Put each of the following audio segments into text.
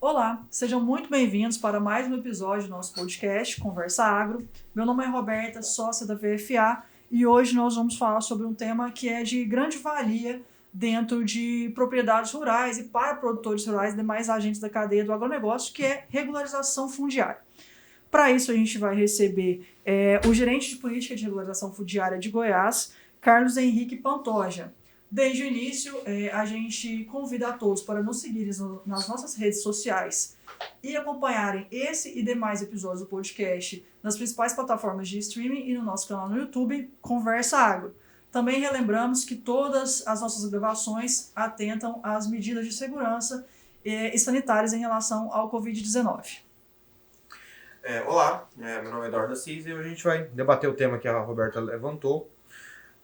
Olá, sejam muito bem-vindos para mais um episódio do nosso podcast Conversa Agro. Meu nome é Roberta, sócia da VFA, e hoje nós vamos falar sobre um tema que é de grande valia dentro de propriedades rurais e para produtores rurais e demais agentes da cadeia do agronegócio, que é regularização fundiária. Para isso, a gente vai receber o gerente de política de regularização fundiária de Goiás, Carlos Henrique Pantoja. Desde o início, a gente convida a todos para nos seguirem nas nossas redes sociais e acompanharem esse e demais episódios do podcast nas principais plataformas de streaming e no nosso canal no YouTube, Conversa Agro. Também relembramos que todas as nossas gravações atentam às medidas de segurança e sanitárias em relação ao Covid-19. Olá, meu nome é Eduardo Assis e hoje a gente vai debater o tema que a Roberta levantou.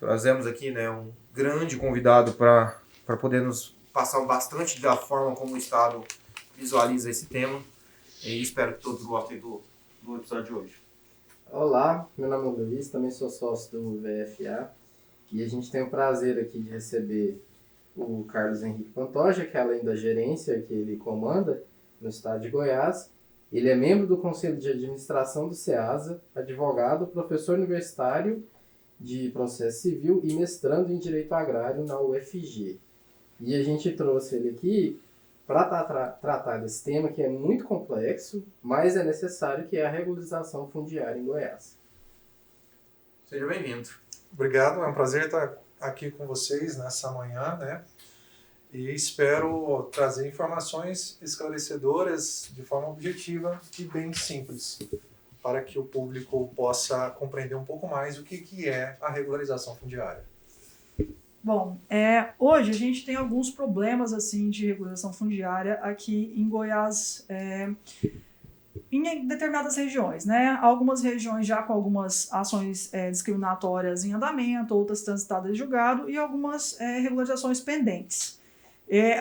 Trazemos aqui um grande convidado para poder nos passar bastante da forma como o Estado visualiza esse tema e espero que todos gostem do episódio de hoje. Olá, meu nome é Luiz, também sou sócio do VFA e a gente tem o prazer aqui de receber o Carlos Henrique Pantoja, que além da gerência que ele comanda no estado de Goiás, ele é membro do Conselho de Administração do SEASA, advogado, professor universitário de processo civil e mestrando em Direito Agrário na UFG. E a gente trouxe ele aqui para tratar desse tema que é muito complexo, mas é necessário, que é a regularização fundiária em Goiás. Seja bem-vindo. Obrigado, é um prazer estar aqui com vocês nessa manhã, né? E espero trazer informações esclarecedoras de forma objetiva e bem simples, para que o público possa compreender um pouco mais o que é a regularização fundiária. Bom, hoje a gente tem alguns problemas assim de regularização fundiária aqui em Goiás, em determinadas regiões, né? Algumas regiões já com algumas ações discriminatórias em andamento, outras transitadas em julgado e algumas regularizações pendentes.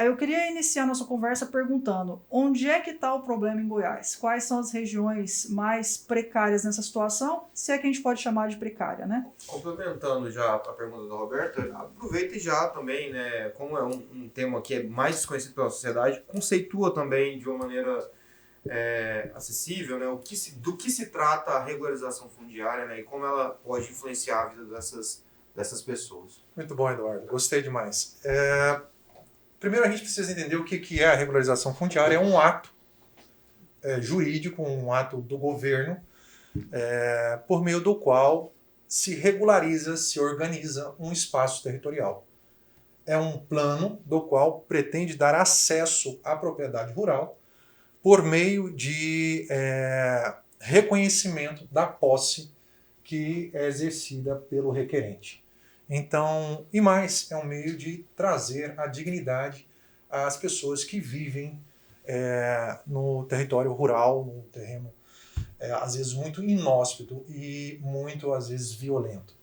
Eu queria iniciar nossa conversa perguntando: onde é que está o problema em Goiás? Quais são as regiões mais precárias nessa situação? Se é que a gente pode chamar de precária, né? Complementando já a pergunta da Roberta, aproveita e já também, né, como é um tema que é mais desconhecido pela sociedade, conceitua também de uma maneira acessível, né, do que se trata a regularização fundiária, né, e como ela pode influenciar a vida dessas pessoas. Muito bom, Eduardo. Gostei demais. Primeiro a gente precisa entender o que é a regularização fundiária. É um ato jurídico, um ato do governo, por meio do qual se regulariza, se organiza um espaço territorial. É um plano do qual pretende dar acesso à propriedade rural por meio de reconhecimento da posse que é exercida pelo requerente. Então, e mais, é um meio de trazer a dignidade às pessoas que vivem no território rural, num terreno às vezes muito inóspito e muito, às vezes, violento.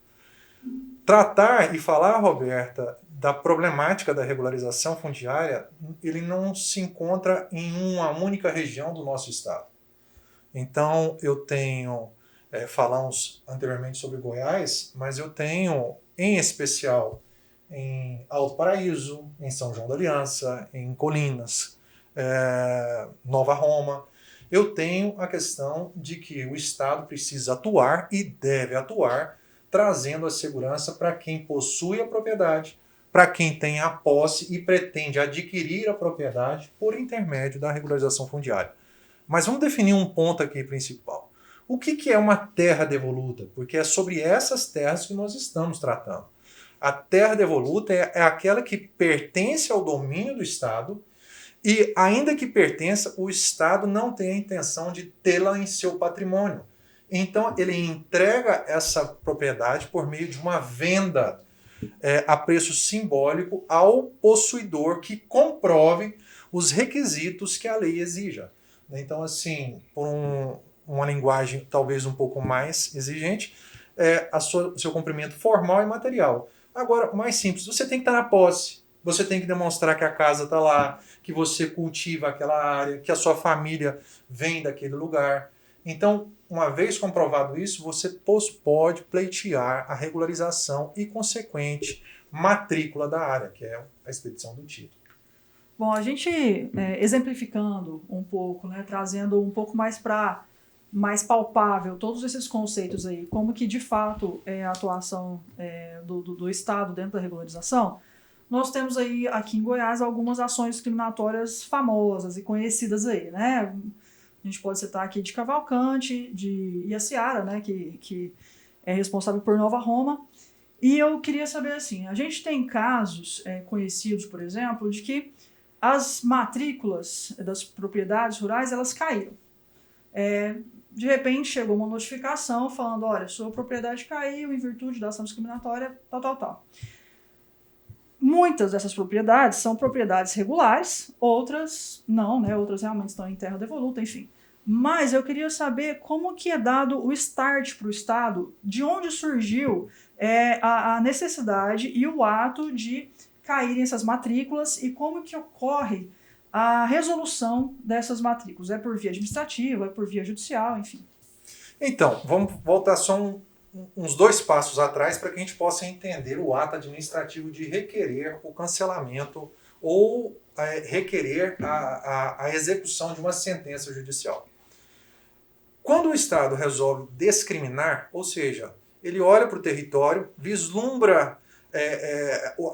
Tratar e falar, Roberta, da problemática da regularização fundiária, ele não se encontra em uma única região do nosso estado. Então, eu tenho, falamos anteriormente sobre Goiás, mas eu tenho, em especial, em Alto Paraíso, em São João da Aliança, em Colinas, Nova Roma. Eu tenho a questão de que o Estado precisa atuar e deve atuar, trazendo a segurança para quem possui a propriedade, para quem tem a posse e pretende adquirir a propriedade por intermédio da regularização fundiária. Mas vamos definir um ponto aqui principal. O que é uma terra devoluta? Porque é sobre essas terras que nós estamos tratando. A terra devoluta é aquela que pertence ao domínio do Estado e, ainda que pertença, o Estado não tem a intenção de tê-la em seu patrimônio. Então, ele entrega essa propriedade por meio de uma venda a preço simbólico ao possuidor que comprove os requisitos que a lei exija. Então, assim, por uma linguagem talvez um pouco mais exigente, o seu cumprimento formal e material. Agora, o mais simples, você tem que estar na posse, você tem que demonstrar que a casa está lá, que você cultiva aquela área, que a sua família vem daquele lugar. Então, uma vez comprovado isso, você pode pleitear a regularização e consequente matrícula da área, que é a expedição do título. Bom, a gente exemplificando um pouco, né, trazendo um pouco mais palpável todos esses conceitos aí, como que de fato é a atuação do Estado dentro da regularização, nós temos aí aqui em Goiás algumas ações discriminatórias famosas e conhecidas aí, né? A gente pode citar aqui de Cavalcante, de Iaciara, né, que é responsável por Nova Roma. E eu queria saber assim, a gente tem casos conhecidos, por exemplo, de que as matrículas das propriedades rurais, elas caíram. De repente chegou uma notificação falando, olha, sua propriedade caiu em virtude da ação discriminatória, tal. Muitas dessas propriedades são propriedades regulares, outras não, né? Outras realmente estão em terra devoluta, enfim. Mas eu queria saber como que é dado o start para o Estado, de onde surgiu a necessidade e o ato de caírem essas matrículas e como que ocorre a resolução dessas matrículas. É por via administrativa, é por via judicial, enfim. Então, vamos voltar só uns 2 passos atrás para que a gente possa entender o ato administrativo de requerer o cancelamento ou requerer a execução de uma sentença judicial. Quando o Estado resolve discriminar, ou seja, ele olha para o território, vislumbra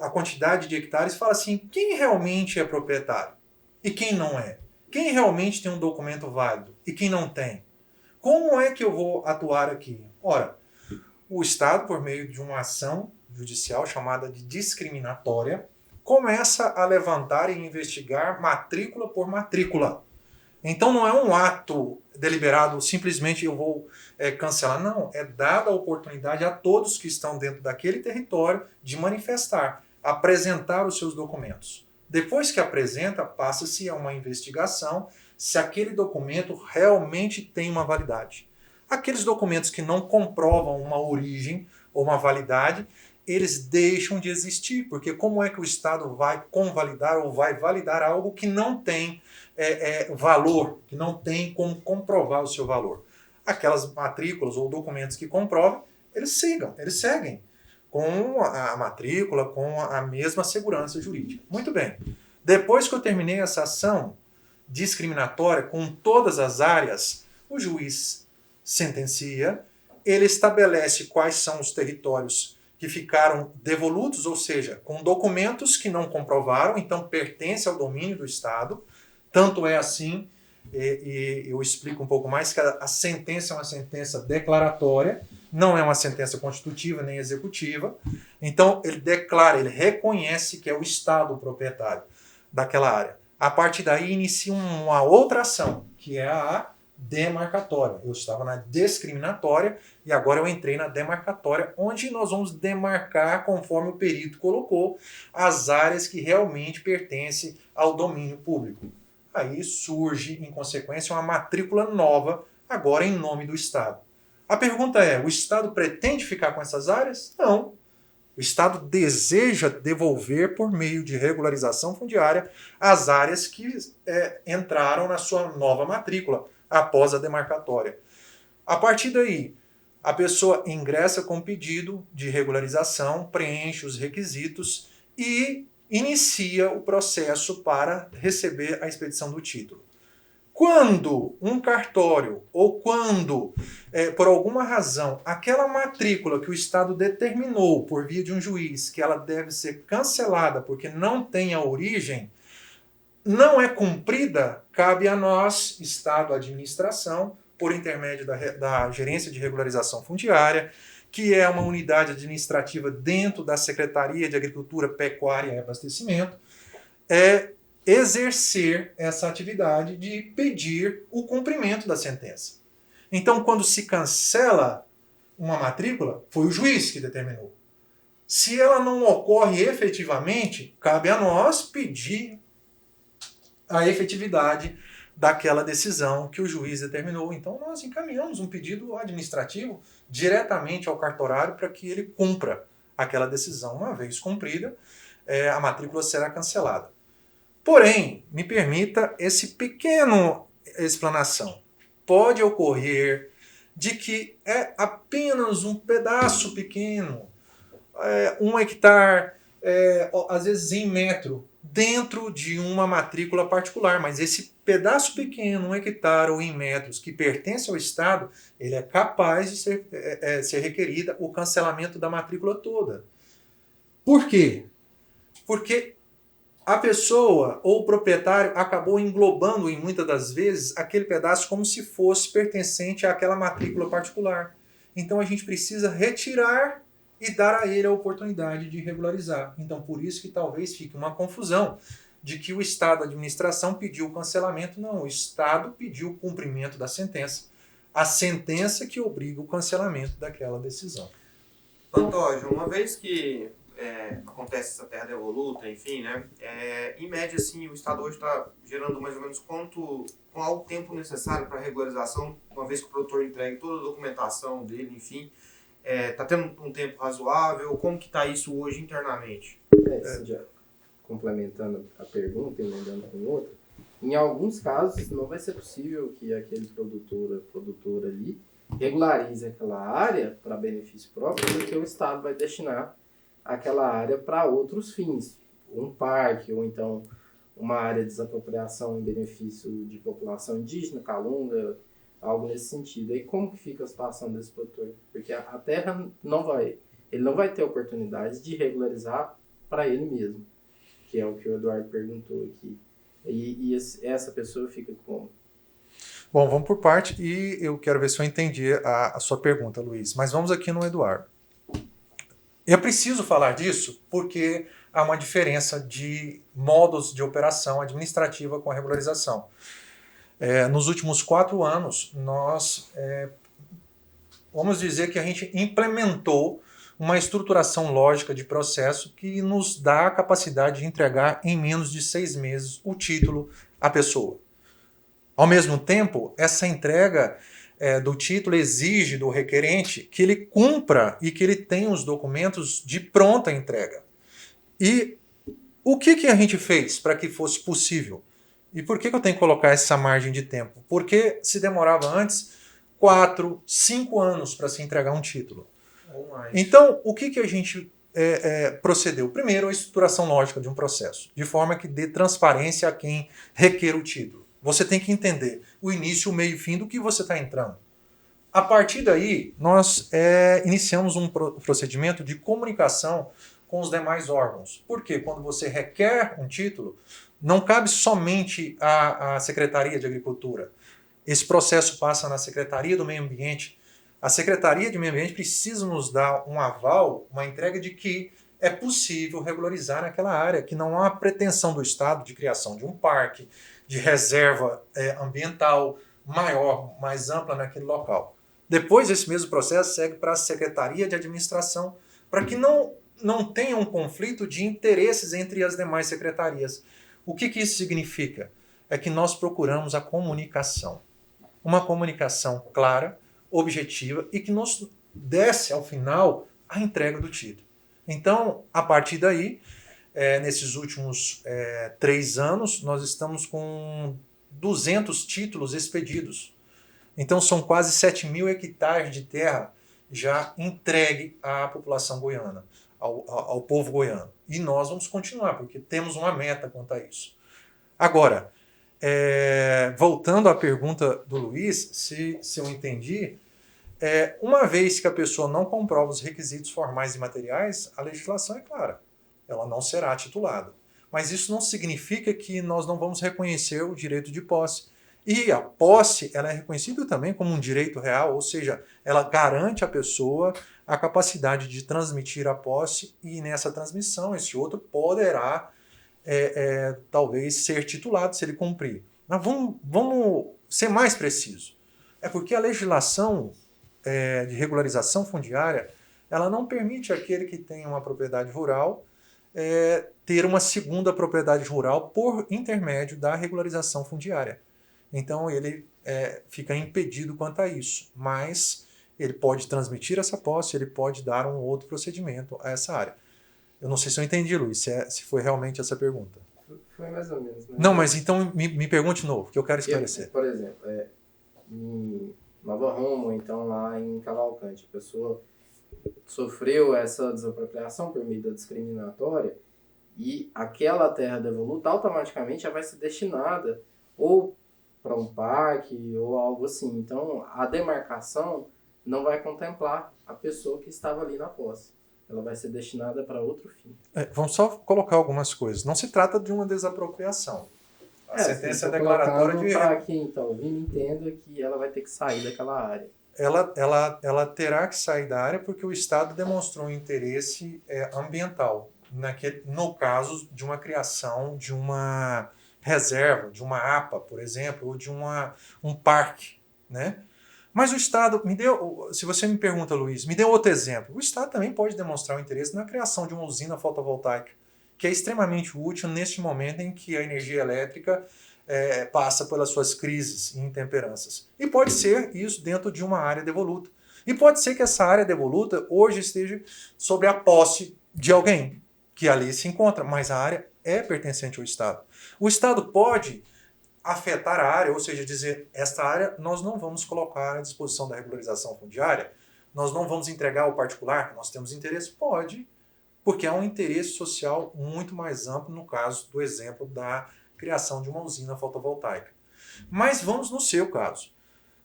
a quantidade de hectares e fala assim, quem realmente é proprietário e quem não é? Quem realmente tem um documento válido e quem não tem? Como é que eu vou atuar aqui? Ora, o Estado, por meio de uma ação judicial chamada de discriminatória, começa a levantar e investigar matrícula por matrícula. Então não é um ato deliberado, simplesmente eu vou cancelar. Não, é dada a oportunidade a todos que estão dentro daquele território de manifestar, apresentar os seus documentos. Depois que apresenta, passa-se a uma investigação se aquele documento realmente tem uma validade. Aqueles documentos que não comprovam uma origem ou uma validade, eles deixam de existir, porque como é que o Estado vai convalidar ou vai validar algo que não tem valor, que não tem como comprovar o seu valor? Aquelas matrículas ou documentos que comprovam, eles seguem com a matrícula, com a mesma segurança jurídica. Muito bem. Depois que eu terminei essa ação discriminatória com todas as áreas, o juiz sentencia, ele estabelece quais são os territórios que ficaram devolutos, ou seja, com documentos que não comprovaram, então pertence ao domínio do Estado. Tanto é assim, e eu explico um pouco mais, que a sentença é uma sentença declaratória, não é uma sentença constitutiva nem executiva. Então ele declara, ele reconhece que é o Estado o proprietário daquela área. A partir daí inicia uma outra ação, que é a demarcatória. Eu estava na discriminatória e agora eu entrei na demarcatória, onde nós vamos demarcar, conforme o perito colocou, as áreas que realmente pertencem ao domínio público. Aí surge, em consequência, uma matrícula nova, agora em nome do Estado. A pergunta é, o Estado pretende ficar com essas áreas? Não. O Estado deseja devolver, por meio de regularização fundiária, as áreas que entraram na sua nova matrícula, após a demarcatória. A partir daí, a pessoa ingressa com pedido de regularização, preenche os requisitos e inicia o processo para receber a expedição do título. Quando um cartório ou quando, por alguma razão, aquela matrícula que o Estado determinou por via de um juiz que ela deve ser cancelada porque não tem a origem, não é cumprida, cabe a nós, Estado, administração, por intermédio da Gerência de Regularização Fundiária, que é uma unidade administrativa dentro da Secretaria de Agricultura, Pecuária e Abastecimento, exercer essa atividade de pedir o cumprimento da sentença. Então, quando se cancela uma matrícula, foi o juiz que determinou. Se ela não ocorre efetivamente, cabe a nós pedir a efetividade daquela decisão que o juiz determinou. Então, nós encaminhamos um pedido administrativo diretamente ao cartorário para que ele cumpra aquela decisão. Uma vez cumprida, a matrícula será cancelada. Porém, me permita esse pequeno explanação. Pode ocorrer de que é apenas um pedaço pequeno, 1 hectare, às vezes em metro, dentro de uma matrícula particular, mas esse pedaço pequeno, 1 hectare ou em metros, que pertence ao Estado, ele é capaz de ser requerida o cancelamento da matrícula toda. Por quê? Porque a pessoa ou o proprietário acabou englobando, em muitas das vezes, aquele pedaço como se fosse pertencente àquela matrícula particular. Então a gente precisa retirar e dar a ele a oportunidade de regularizar. Então por isso que talvez fique uma confusão de que o Estado, a administração, pediu o cancelamento. Não, o Estado pediu o cumprimento da sentença. A sentença que obriga o cancelamento daquela decisão. Pantoja, uma vez que acontece essa terra devoluta, enfim, né? Em média, assim, o Estado hoje está gerando mais ou menos qual o tempo necessário para a regularização, uma vez que o produtor entregue toda a documentação dele, enfim. Está tendo um tempo razoável? Como que está isso hoje internamente? Já complementando a pergunta, emendando com outra, em alguns casos não vai ser possível que aquele produtor ali regularize aquela área para benefício próprio, porque o Estado vai destinar aquela área para outros fins, um parque ou então uma área de desapropriação em benefício de população indígena, calunga, algo nesse sentido. Aí como que fica a situação desse produtor? Porque a terra ele não vai ter oportunidade de regularizar para ele mesmo, que é o que o Eduardo perguntou aqui. E essa pessoa fica como? Bom, vamos por parte e eu quero ver se eu entendi a sua pergunta, Luiz. Mas vamos aqui no Eduardo. Eu preciso falar disso porque há uma diferença de modos de operação administrativa com a regularização. Nos últimos 4 anos, nós vamos dizer que a gente implementou uma estruturação lógica de processo que nos dá a capacidade de entregar em menos de 6 meses o título à pessoa. Ao mesmo tempo, essa entrega do título exige do requerente que ele cumpra e que ele tenha os documentos de pronta entrega. E o que a gente fez para que fosse possível? E por que eu tenho que colocar essa margem de tempo? Porque se demorava antes 4, 5 anos para se entregar um título. Ou mais. Então, o que a gente procedeu? Primeiro, a estruturação lógica de um processo, de forma que dê transparência a quem requer o título. Você tem que entender o início, o meio e o fim do que você está entrando. A partir daí, nós iniciamos um procedimento de comunicação com os demais órgãos. Porque quando você requer um título, não cabe somente à Secretaria de Agricultura. Esse processo passa na Secretaria do Meio Ambiente. A Secretaria de Meio Ambiente precisa nos dar um aval, uma entrega de que é possível regularizar naquela área, que não há pretensão do Estado de criação de um parque, de reserva ambiental maior, mais ampla naquele local. Depois, esse mesmo processo segue para a Secretaria de Administração, para que não tenha um conflito de interesses entre as demais secretarias. O que isso significa? É que nós procuramos a comunicação. Uma comunicação clara, objetiva e que nos desse, ao final, a entrega do título. Então, a partir daí, nesses últimos 3 anos, nós estamos com 200 títulos expedidos. Então, são quase 7.000 hectares de terra já entregue à população goiana, ao povo goiano. E nós vamos continuar, porque temos uma meta quanto a isso. Agora, voltando à pergunta do Luiz, se eu entendi, uma vez que a pessoa não comprova os requisitos formais e materiais, a legislação é clara. Ela não será titulada. Mas isso não significa que nós não vamos reconhecer o direito de posse. E a posse ela é reconhecida também como um direito real, ou seja, ela garante à pessoa a capacidade de transmitir a posse e nessa transmissão esse outro poderá talvez ser titulado se ele cumprir. Mas vamos ser mais preciso. É porque a legislação de regularização fundiária ela não permite àquele que tem uma propriedade rural ter uma segunda propriedade rural por intermédio da regularização fundiária. Então ele fica impedido quanto a isso, mas ele pode transmitir essa posse, ele pode dar um outro procedimento a essa área. Eu não sei se eu entendi, Luiz, se foi realmente essa pergunta. Foi mais ou menos. Né? Não, mas então me pergunte de novo, que eu quero esclarecer. Por exemplo, em Nova Roma, então lá em Cavalcante, a pessoa sofreu essa desapropriação por meio da discriminatória E aquela terra devoluta automaticamente já vai ser destinada ou para um parque ou algo assim. Então, a demarcação não vai contemplar a pessoa que estava ali na posse. Ela vai ser destinada para outro fim. Vamos só colocar algumas coisas. Não se trata de uma desapropriação. A sentença declaratória de... Para quem está ouvindo, entenda que ela vai ter que sair daquela área. Ela terá que sair da área porque o Estado demonstrou um interesse ambiental. No caso de uma criação de uma reserva, de uma APA, por exemplo, ou de um parque, né? Mas o Estado, se você me pergunta, Luiz, me dê outro exemplo. O Estado também pode demonstrar um interesse na criação de uma usina fotovoltaica, que é extremamente útil neste momento em que a energia elétrica passa pelas suas crises e intemperanças. E pode ser isso dentro de uma área devoluta. E pode ser que essa área devoluta hoje esteja sob a posse de alguém que ali se encontra, mas a área é pertencente ao Estado. O Estado pode afetar a área, ou seja, dizer, esta área nós não vamos colocar à disposição da regularização fundiária, nós não vamos entregar ao particular, nós temos interesse? Pode, porque há um interesse social muito mais amplo no caso do exemplo da criação de uma usina fotovoltaica. Mas vamos no seu caso.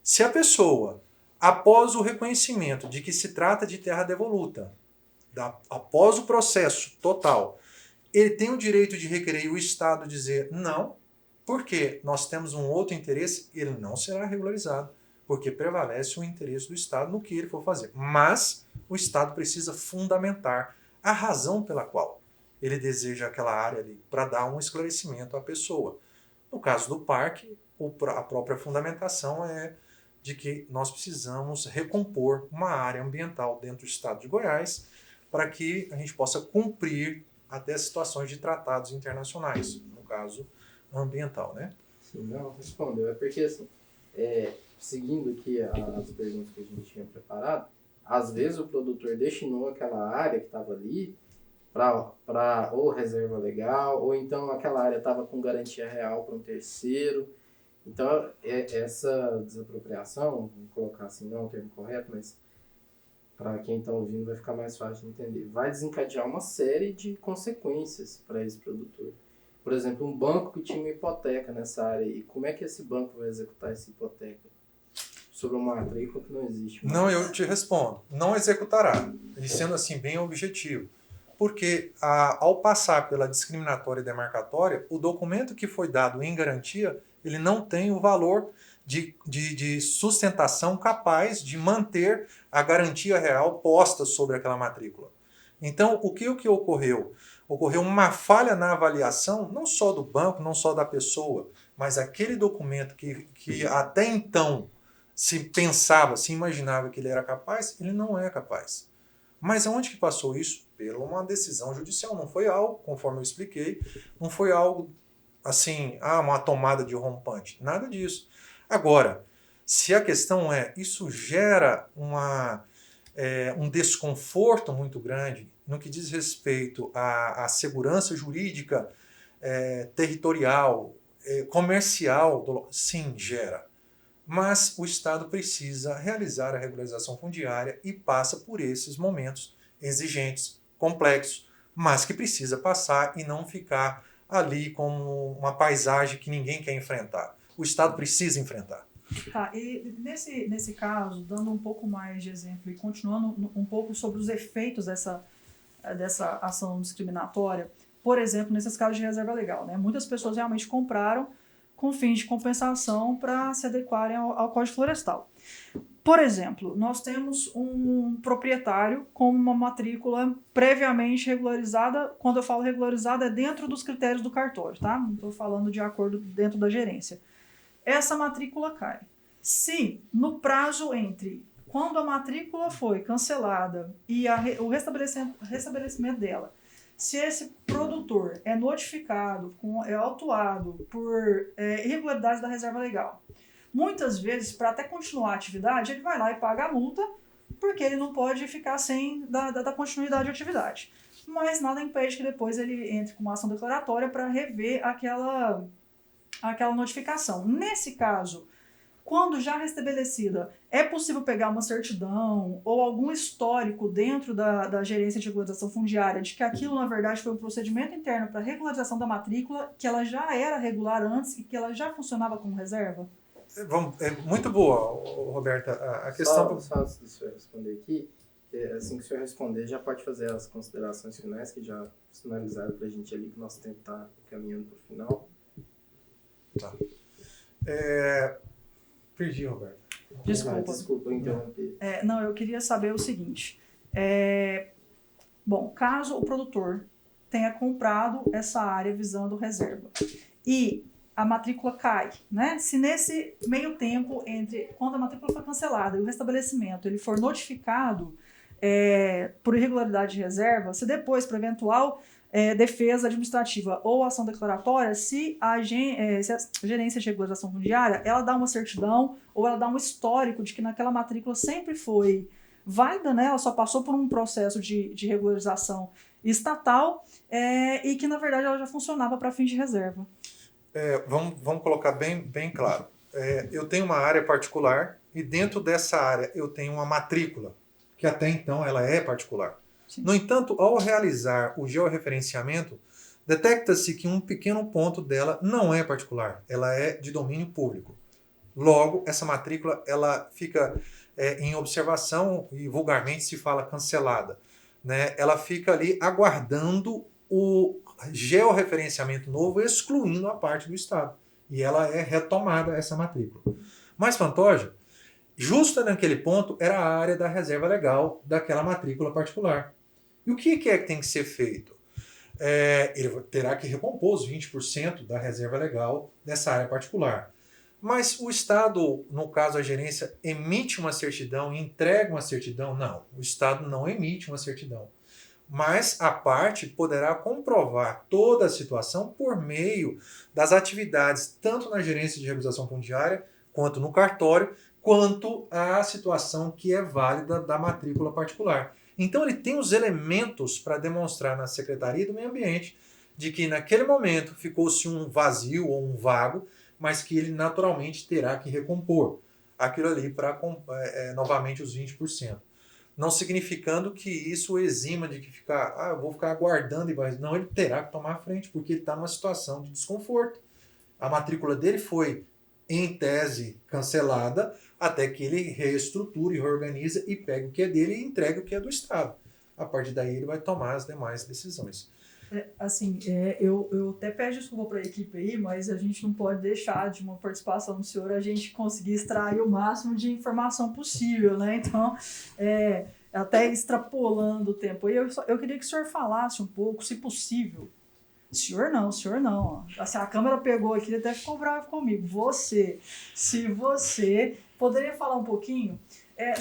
Se a pessoa, após o reconhecimento de que se trata de terra devoluta, após o processo total, ele tem o direito de requerer e o Estado dizer não, porque nós temos um outro interesse, ele não será regularizado, porque prevalece o interesse do Estado no que ele for fazer. Mas o Estado precisa fundamentar a razão pela qual ele deseja aquela área ali, para dar um esclarecimento à pessoa. No caso do parque, a própria fundamentação é de que nós precisamos recompor uma área ambiental dentro do Estado de Goiás para que a gente possa cumprir até situações de tratados internacionais, no caso ambiental, né? Sim, não, respondeu. É porque, assim, seguindo aqui as perguntas que a gente tinha preparado, às vezes o produtor destinou aquela área que estava ali para ou reserva legal, ou então aquela área estava com garantia real para um terceiro. Então, essa desapropriação, vamos colocar assim, não é o termo correto, mas para quem está ouvindo vai ficar mais fácil de entender, vai desencadear uma série de consequências para esse produtor. Por exemplo, um banco que tinha uma hipoteca nessa área, e como é que esse banco vai executar essa hipoteca? Sobre uma matrícula que não existe mais. Não, eu te respondo. Não executará. E sendo assim bem objetivo. Porque ao passar pela discriminatória e demarcatória, o documento que foi dado em garantia, ele não tem o valor de sustentação capaz de manter a garantia real posta sobre aquela matrícula. Então, o que ocorreu? Ocorreu uma falha na avaliação, não só do banco, não só da pessoa, mas aquele documento que até então se pensava, se imaginava que ele era capaz, ele não é capaz. Mas aonde que passou isso? Por uma decisão judicial. Não foi algo, conforme eu expliquei, não foi algo assim, uma tomada de rompante. Nada disso. Agora, se a questão isso gera um desconforto muito grande no que diz respeito à segurança jurídica, territorial, comercial, sim, gera. Mas o Estado precisa realizar a regularização fundiária e passa por esses momentos exigentes, complexos, mas que precisa passar e não ficar ali como uma paisagem que ninguém quer enfrentar. O Estado precisa enfrentar. Tá, e nesse caso, dando um pouco mais de exemplo e continuando um pouco sobre os efeitos dessa ação discriminatória, por exemplo, nesses casos de reserva legal, né? Muitas pessoas realmente compraram com fins de compensação para se adequarem ao Código Florestal. Por exemplo, nós temos um proprietário com uma matrícula previamente regularizada. Quando eu falo regularizada, é dentro dos critérios do cartório, tá? Não estou falando de acordo dentro da gerência. Essa matrícula cai. Se no prazo entre quando a matrícula foi cancelada e o restabelecimento dela, se esse produtor é notificado, é autuado por irregularidades da reserva legal, muitas vezes, para até continuar a atividade, ele vai lá e paga a multa, porque ele não pode ficar sem da continuidade de atividade. Mas nada impede que depois ele entre com uma ação declaratória para rever aquela notificação. Nesse caso, Quando já restabelecida, é possível pegar uma certidão ou algum histórico dentro da gerência de regularização fundiária de que aquilo, na verdade, foi um procedimento interno para regularização da matrícula, que ela já era regular antes e que ela já funcionava como reserva? É muito boa, Roberta, a questão... Só antes do senhor responder aqui, assim que o senhor responder, já pode fazer as considerações finais, que já finalizaram para a gente ali, que o nosso tempo está caminhando para o final. Tá. Perdi, Roberto. Desculpa interromper. Não, eu queria saber o seguinte. Bom, caso o produtor tenha comprado essa área visando reserva e a matrícula cai, né? Se nesse meio tempo, entre quando a matrícula foi cancelada e o restabelecimento, ele for notificado por irregularidade de reserva, se depois, por eventual defesa administrativa ou ação declaratória, se a gerência de regularização fundiária, ela dá uma certidão ou ela dá um histórico de que naquela matrícula sempre foi válida, né? Ela só passou por um processo de regularização estatal e que, na verdade, ela já funcionava para fins de reserva. Vamos colocar bem claro. Eu tenho uma área particular e dentro dessa área eu tenho uma matrícula, que até então ela é particular. Sim. No entanto, ao realizar o georreferenciamento, detecta-se que um pequeno ponto dela não é particular, ela é de domínio público. Logo, essa matrícula ela fica em observação e vulgarmente se fala cancelada, né? Ela fica ali aguardando o georreferenciamento novo, excluindo a parte do Estado. E ela é retomada, essa matrícula. Mas, Pantoja, justo naquele ponto era a área da reserva legal daquela matrícula particular. E o que é que tem que ser feito? Ele terá que recompor os 20% da reserva legal dessa área particular. Mas o Estado, no caso a gerência, emite uma certidão e entrega uma certidão? Não, o Estado não emite uma certidão. Mas a parte poderá comprovar toda a situação por meio das atividades, tanto na gerência de regularização fundiária, quanto no cartório, quanto a situação que é válida da matrícula particular. Então ele tem os elementos para demonstrar na Secretaria do Meio Ambiente de que naquele momento ficou-se um vazio ou um vago, mas que ele naturalmente terá que recompor aquilo ali para novamente os 20%. Não significando que isso exima de que eu vou ficar aguardando e vai. Não, ele terá que tomar a frente, porque ele está numa situação de desconforto. A matrícula dele foi, em tese, cancelada, até que ele reestruture, reorganiza e pegue o que é dele e entregue o que é do Estado. A partir daí ele vai tomar as demais decisões. Eu até peço desculpa para a equipe aí, mas a gente não pode deixar de uma participação do senhor a gente conseguir extrair o máximo de informação possível, né? Então, até extrapolando o tempo. Eu queria que o senhor falasse um pouco, se possível. Senhor não. Ó. Assim, a câmera pegou aqui, ele até ficou bravo comigo. Se você poderia falar um pouquinho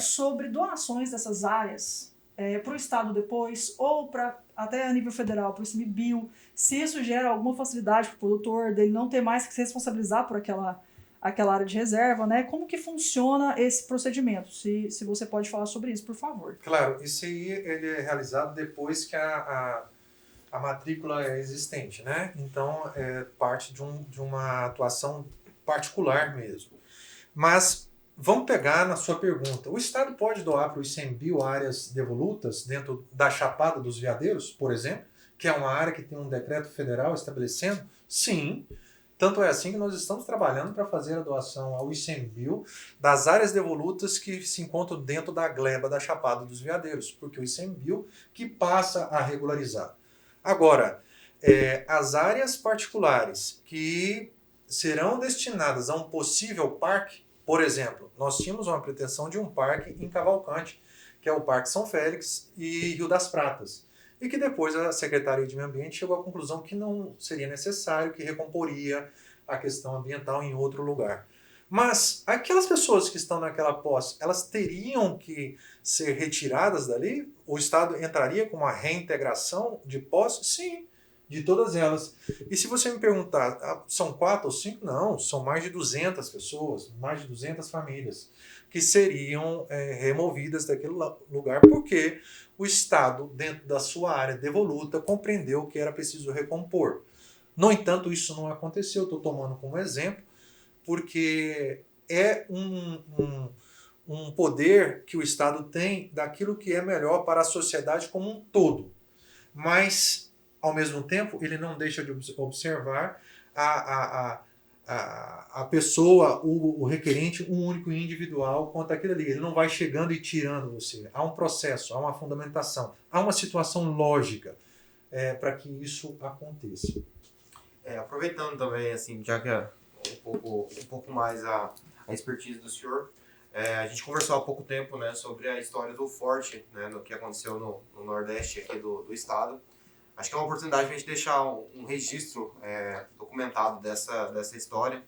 sobre doações dessas áreas para o Estado depois, ou até a nível federal, para o ICMBio, se isso gera alguma facilidade para o produtor, dele não ter mais que se responsabilizar por aquela área de reserva, né? Como que funciona esse procedimento? Se você pode falar sobre isso, por favor. Claro, isso aí ele é realizado depois que a matrícula é existente, né? Então, é parte de uma atuação particular mesmo. Mas vamos pegar na sua pergunta. O Estado pode doar para o ICMBio áreas devolutas dentro da Chapada dos Veadeiros, por exemplo, que é uma área que tem um decreto federal estabelecendo? Sim. Tanto é assim que nós estamos trabalhando para fazer a doação ao ICMBio das áreas devolutas que se encontram dentro da gleba da Chapada dos Veadeiros, porque o ICMBio que passa a regularizar. Agora, as áreas particulares que serão destinadas a um possível parque, por exemplo, nós tínhamos uma pretensão de um parque em Cavalcante, que é o Parque São Félix e Rio das Pratas, e que depois a Secretaria de Meio Ambiente chegou à conclusão que não seria necessário, que recomporia a questão ambiental em outro lugar. Mas aquelas pessoas que estão naquela posse, elas teriam que ser retiradas dali? O Estado entraria com uma reintegração de posse? Sim, de todas elas. E se você me perguntar, são 4 ou 5? Não, são mais de 200 pessoas, mais de 200 famílias que seriam removidas daquele lugar porque o Estado, dentro da sua área devoluta, compreendeu que era preciso recompor. No entanto, isso não aconteceu. Estou tomando como exemplo porque é um poder que o Estado tem daquilo que é melhor para a sociedade como um todo. Mas, ao mesmo tempo, ele não deixa de observar a pessoa, o requerente, um único e individual quanto àquilo ali. Ele não vai chegando e tirando você. Há um processo, há uma fundamentação, há uma situação lógica para que isso aconteça. Aproveitando também, assim, já que é um pouco mais a expertise do senhor, a gente conversou há pouco tempo, né, sobre a história do forte, né, no que aconteceu no Nordeste aqui do estado. Acho que é uma oportunidade para a gente deixar um registro documentado dessa história.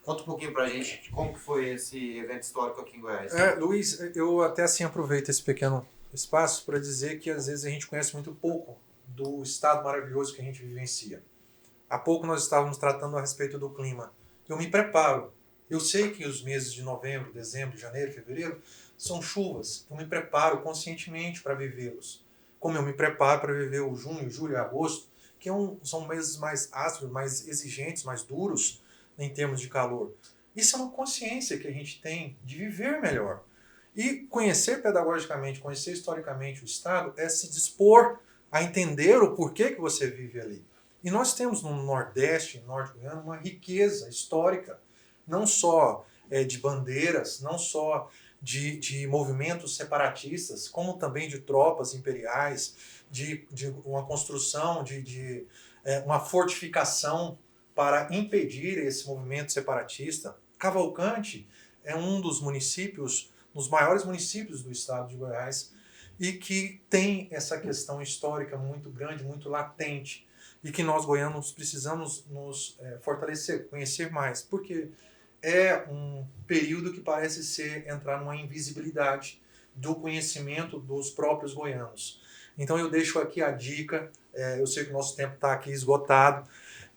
Conta um pouquinho para a gente de como que foi esse evento histórico aqui em Goiás. Luiz, eu até assim aproveito esse pequeno espaço para dizer que às vezes a gente conhece muito pouco do estado maravilhoso que a gente vivencia. Há pouco nós estávamos tratando a respeito do clima. Eu me preparo. Eu sei que os meses de novembro, dezembro, janeiro, fevereiro são chuvas. Eu me preparo conscientemente para vivê-los. Como eu me preparo para viver o junho, julho e agosto, que são meses mais ásperos, mais exigentes, mais duros em termos de calor. Isso é uma consciência que a gente tem de viver melhor. E conhecer pedagogicamente, conhecer historicamente o Estado é se dispor a entender o porquê que você vive ali. E nós temos no Nordeste, Norte Goiano, uma riqueza histórica, não só de bandeiras, não só de movimentos separatistas, como também de tropas imperiais, de uma construção, de uma fortificação para impedir esse movimento separatista. Cavalcante é um dos municípios, dos maiores municípios do estado de Goiás, e que tem essa questão histórica muito grande, muito latente, e que nós goianos precisamos nos fortalecer, conhecer mais, porque é um período que parece entrar numa invisibilidade do conhecimento dos próprios goianos. Então eu deixo aqui a dica, eu sei que o nosso tempo está aqui esgotado,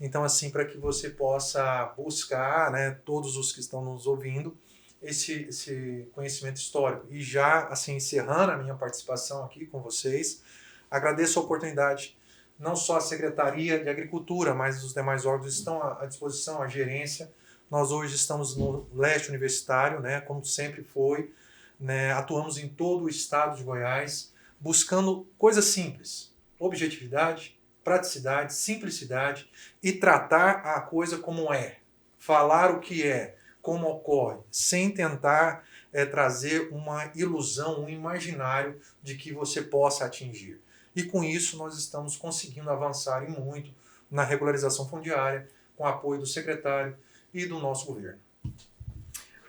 então assim, para que você possa buscar, né, todos os que estão nos ouvindo, esse conhecimento histórico. E já assim, encerrando a minha participação aqui com vocês, agradeço a oportunidade. Não só a Secretaria de Agricultura, mas os demais órgãos estão à disposição, a gerência. Nós hoje estamos no leste universitário, né, como sempre foi, né, atuamos em todo o estado de Goiás, buscando coisas simples, objetividade, praticidade, simplicidade e tratar a coisa como é, falar o que é, como ocorre, sem tentar trazer uma ilusão, um imaginário de que você possa atingir. E com isso nós estamos conseguindo avançar e muito na regularização fundiária, com o apoio do secretário e do nosso governo.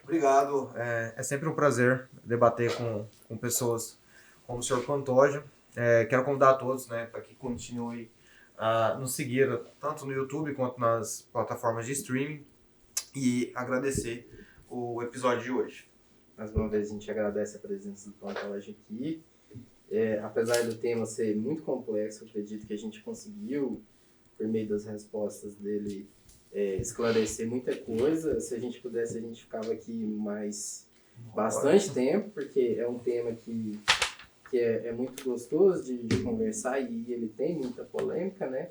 Obrigado. É sempre um prazer debater com pessoas como o senhor Pantoja. Quero convidar a todos, né, para que continue a nos seguir tanto no YouTube quanto nas plataformas de streaming e agradecer o episódio de hoje. Mais uma vez a gente agradece a presença do Pantoja aqui. Apesar do tema ser muito complexo, eu acredito que a gente conseguiu, por meio das respostas dele, esclarecer muita coisa. Se a gente pudesse, a gente ficava aqui mais bastante tempo, porque é um tema que é muito gostoso de conversar e ele tem muita polêmica, né?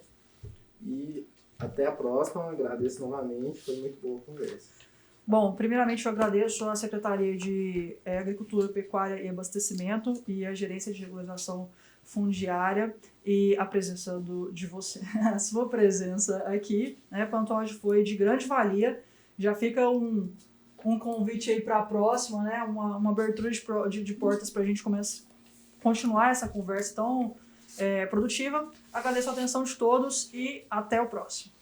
E até a próxima, agradeço novamente, foi muito boa a conversa. Bom, primeiramente eu agradeço à Secretaria de Agricultura, Pecuária e Abastecimento e à Gerência de Regularização Fundiária e a presença de você, a sua presença aqui, né, Pantoja, foi de grande valia. Já fica um convite aí para a próxima, né, uma abertura de portas para a gente continuar essa conversa tão produtiva. Agradeço a atenção de todos e até o próximo.